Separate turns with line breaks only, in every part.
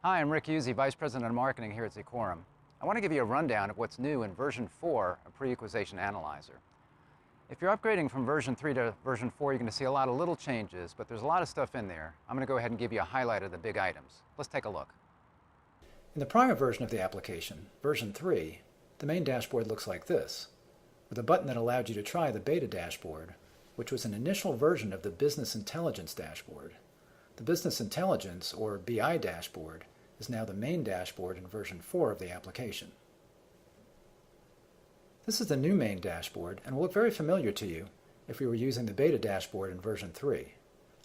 Hi, I'm Rick Usey, Vice President of Marketing here at ZCorum. I want to give you a rundown of what's new in version 4 of PreEqualization Analyzer. If you're upgrading from version 3 to version 4, you're going to see a lot of little changes, but there's a lot of stuff in there. I'm going to go ahead and give you a highlight of the big items. Let's take a look.
In the prior version of the application, version 3, the main dashboard looks like this, with a button that allowed you to try the beta dashboard, which was an initial version of the Business Intelligence dashboard. The Business Intelligence, or BI dashboard, is now the main dashboard in version 4 of the application. This is the new main dashboard and will look very familiar to you if you were using the beta dashboard in version 3,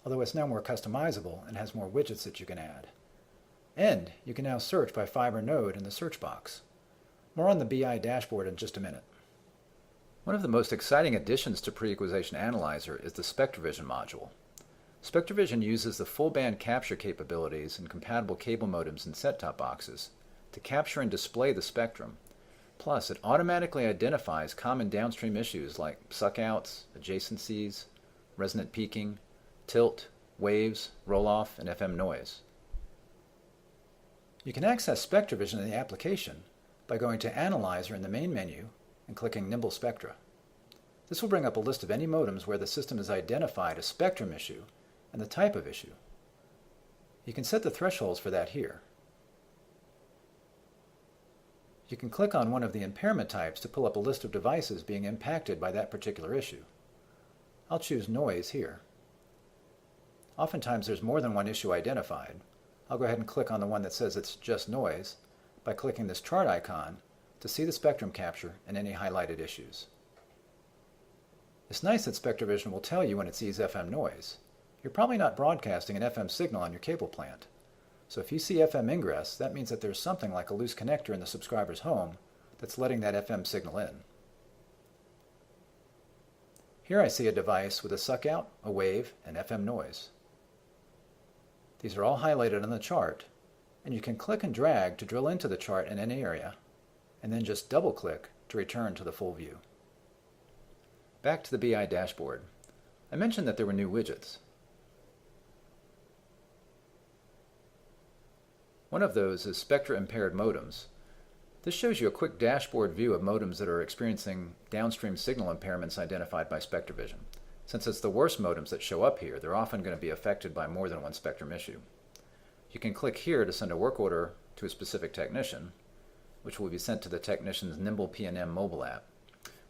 although it's now more customizable and has more widgets that you can add. And you can now search by fiber node in the search box. More on the BI dashboard in just a minute. One of the most exciting additions to PreEqualization Analyzer is the Spectravision module. Spectravision uses the full band capture capabilities in compatible cable modems and set-top boxes to capture and display the spectrum. Plus, it automatically identifies common downstream issues like suckouts, adjacencies, resonant peaking, tilt, waves, roll-off, and FM noise. You can access Spectravision in the application by going to Analyzer in the main menu and clicking Nimble Spectra. This will bring up a list of any modems where the system has identified a spectrum issue and the type of issue. You can set the thresholds for that here. You can click on one of the impairment types to pull up a list of devices being impacted by that particular issue. I'll choose noise here. Oftentimes there's more than one issue identified. I'll go ahead and click on the one that says it's just noise by clicking this chart icon to see the spectrum capture and any highlighted issues. It's nice that Spectravision will tell you when it sees FM noise. You're probably not broadcasting an FM signal on your cable plant. So if you see FM ingress, that means that there's something like a loose connector in the subscriber's home that's letting that FM signal in. Here I see a device with a suckout, a wave, and FM noise. These are all highlighted on the chart, and you can click and drag to drill into the chart in any area, and then just double-click to return to the full view. Back to the BI dashboard. I mentioned that there were new widgets. One of those is Spectra-impaired modems. This shows you a quick dashboard view of modems that are experiencing downstream signal impairments identified by Spectravision. Since it's the worst modems that show up here, they're often going to be affected by more than one spectrum issue. You can click here to send a work order to a specific technician, which will be sent to the technician's Nimble P&M mobile app.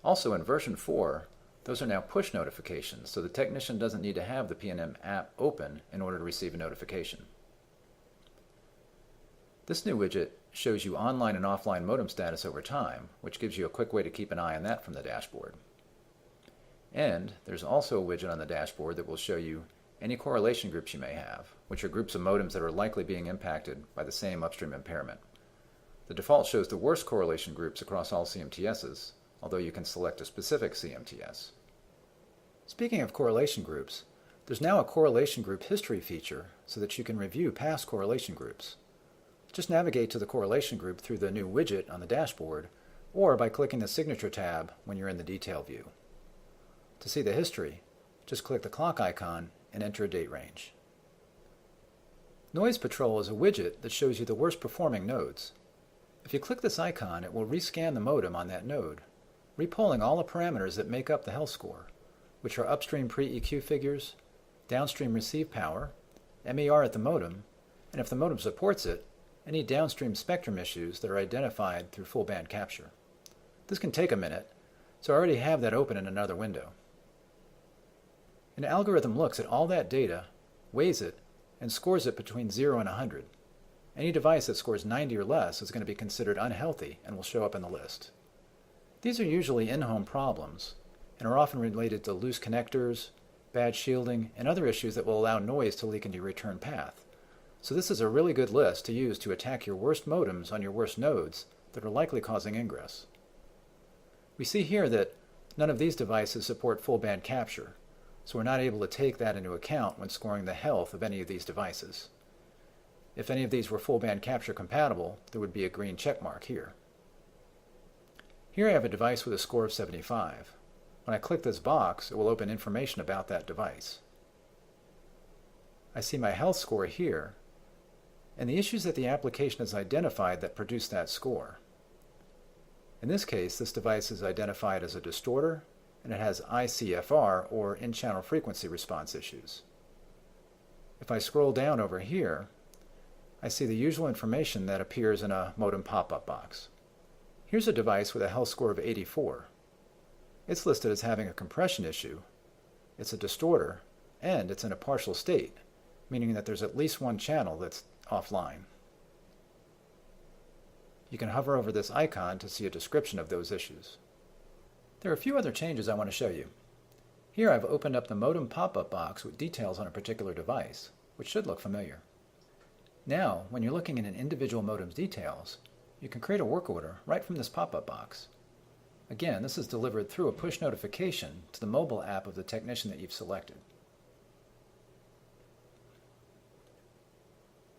Also in version 4, those are now push notifications, so the technician doesn't need to have the P&M app open in order to receive a notification. This new widget shows you online and offline modem status over time, which gives you a quick way to keep an eye on that from the dashboard. And there's also a widget on the dashboard that will show you any correlation groups you may have, which are groups of modems that are likely being impacted by the same upstream impairment. The default shows the worst correlation groups across all CMTSs, although you can select a specific CMTS. Speaking of correlation groups, there's now a correlation group history feature so that you can review past correlation groups. Just navigate to the correlation group through the new widget on the dashboard or by clicking the Signature tab when you're in the Detail view. To see the history, just click the clock icon and enter a date range. Noise Patrol is a widget that shows you the worst performing nodes. If you click this icon, it will rescan the modem on that node, repolling all the parameters that make up the health score, which are upstream pre-EQ figures, downstream receive power, MER at the modem, and if the modem supports it, any downstream spectrum issues that are identified through full band capture. This can take a minute, so I already have that open in another window. An algorithm looks at all that data, weighs it, and scores it between 0 and 100. Any device that scores 90 or less is going to be considered unhealthy and will show up in the list. These are usually in-home problems and are often related to loose connectors, bad shielding, and other issues that will allow noise to leak into your return path. So this is a really good list to use to attack your worst modems on your worst nodes that are likely causing ingress. We see here that none of these devices support full band capture, so we're not able to take that into account when scoring the health of any of these devices. If any of these were full band capture compatible, there would be a green check mark here. Here I have a device with a score of 75. When I click this box, it will open information about that device. I see my health score here, and the issues that the application has identified that produce that score. In this case, this device is identified as a distorter, and it has ICFR, or in-channel frequency response issues. If I scroll down over here, I see the usual information that appears in a modem pop-up box. Here's a device with a health score of 84. It's listed as having a compression issue, it's a distorter, and it's in a partial state, meaning that there's at least one channel that's offline. You can hover over this icon to see a description of those issues. There are a few other changes I want to show you. Here I've opened up the modem pop-up box with details on a particular device, which should look familiar. Now, when you're looking at an individual modem's details, you can create a work order right from this pop-up box. Again, this is delivered through a push notification to the mobile app of the technician that you've selected.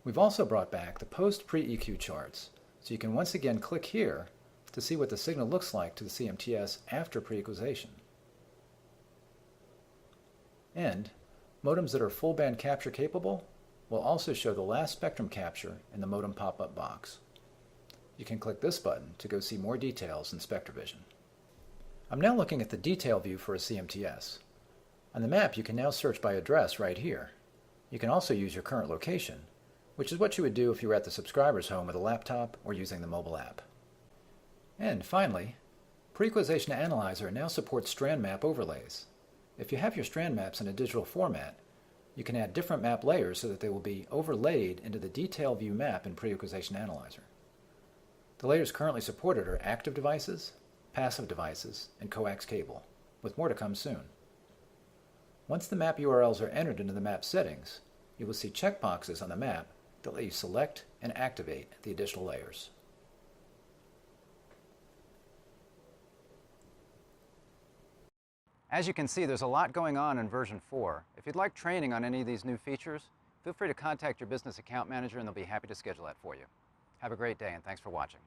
We've also brought back the post-pre-EQ charts, so you can once again click here to see what the signal looks like to the CMTS after pre-equalization. And modems that are full band capture capable will also show the last spectrum capture in the modem pop-up box. You can click this button to go see more details in SpectraVision. I'm now looking at the detail view for a CMTS. On the map, you can now search by address right here. You can also use your current location, which is what you would do if you were at the subscriber's home with a laptop or using the mobile app. And finally, PreEqualization Analyzer now supports strand map overlays. If you have your strand maps in a digital format, you can add different map layers so that they will be overlaid into the detail view map in PreEqualization Analyzer. The layers currently supported are active devices, passive devices, and coax cable, with more to come soon. Once the map URLs are entered into the map settings, you will see checkboxes on the map that let you select and activate the additional layers.
As you can see, there's a lot going on in version 4. If you'd like training on any of these new features, feel free to contact your business account manager and they'll be happy to schedule that for you. Have a great day and thanks for watching.